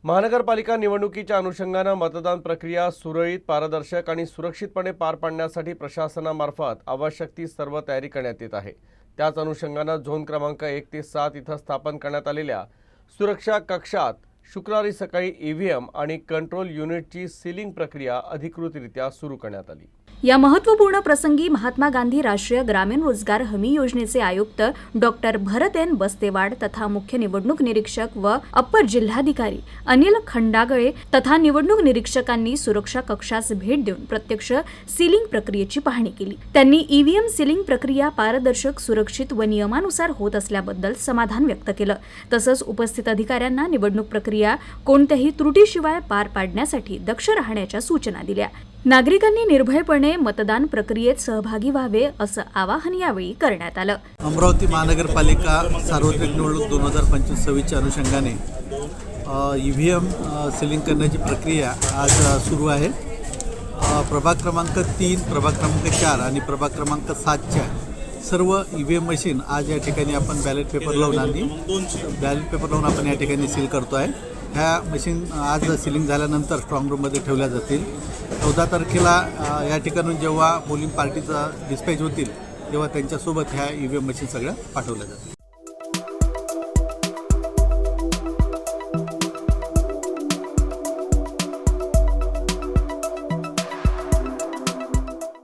महानगरपालिका निवडणुकीच्या अनुषंगाने मतदान प्रक्रिया सुरळीत, पारदर्शक आणि सुरक्षितपणे पार पाडण्यासाठी प्रशासनामार्फत आवश्यक ती सर्व तयारी करण्यात येत आहे। त्याच अनुषंगाने झोन क्रमांक 1 ते 7 इथं स्थापन करण्यात आलेल्या सुरक्षा कक्षात शुक्रवारी सकाळी ईव्हीएम आणि कंट्रोल युनिटची सीलिंग प्रक्रिया अधिकृतरित्या सुरू करण्यात आली। या महत्त्वपूर्ण प्रसंगी महात्मा गांधी राष्ट्रीय ग्रामीण रोजगार हमी योजनेचे आयुक्त डॉक्टर भरत एन बस्तेवाड तथा मुख्य निवडणूक निरीक्षक व अप्पर जिल्हाधिकारी अनिल खंडागळे तथा निवडणूक निरीक्षकांनी सुरक्षा कक्षास भेट देऊन प्रत्यक्ष सीलिंग प्रक्रियेची पाहणी केली। त्यांनी ईव्हीएम सीलिंग प्रक्रिया पारदर्शक, सुरक्षित व नियमानुसार होत असल्याबद्दल समाधान व्यक्त केलं। तसंच उपस्थित अधिकाऱ्यांना निवडणूक प्रक्रिया कोणत्याही त्रुटीशिवाय पार पाडण्यासाठी दक्ष राहण्याच्या सूचना दिल्या। नागरिकांनी निर्भयपणे मतदान प्रक्रियेत सहभागी व्हावे असं आवाहन यावेळी करण्यात आलं। अमरावती महानगरपालिका सार्वत्रिक निवडणूक 2025-26च्या अनुषंगाने ईव्हीएम सीलिंग करण्याची प्रक्रिया आज सुरू आहे। प्रभाग क्रमांक 3, प्रभाग क्रमांक 4 आणि प्रभाग क्रमांक 7च्या सर्व ईव्हीएम मशीन आज या ठिकाणी आपण बॅलेट पेपर लावून आपण या ठिकाणी सील करतो आहे। ह्या मशीन आज सीलिंग झाल्यानंतर स्ट्रॉंग रूममध्ये ठेवल्या जातील। 14 तारखेला या ठिकाणून जेव्हा पोलिंग पार्टीचा डिस्पॅच होतील तेव्हा त्यांच्यासोबत ह्या ईव्हीएम मशीन सगळ्या पाठवल्या जातील।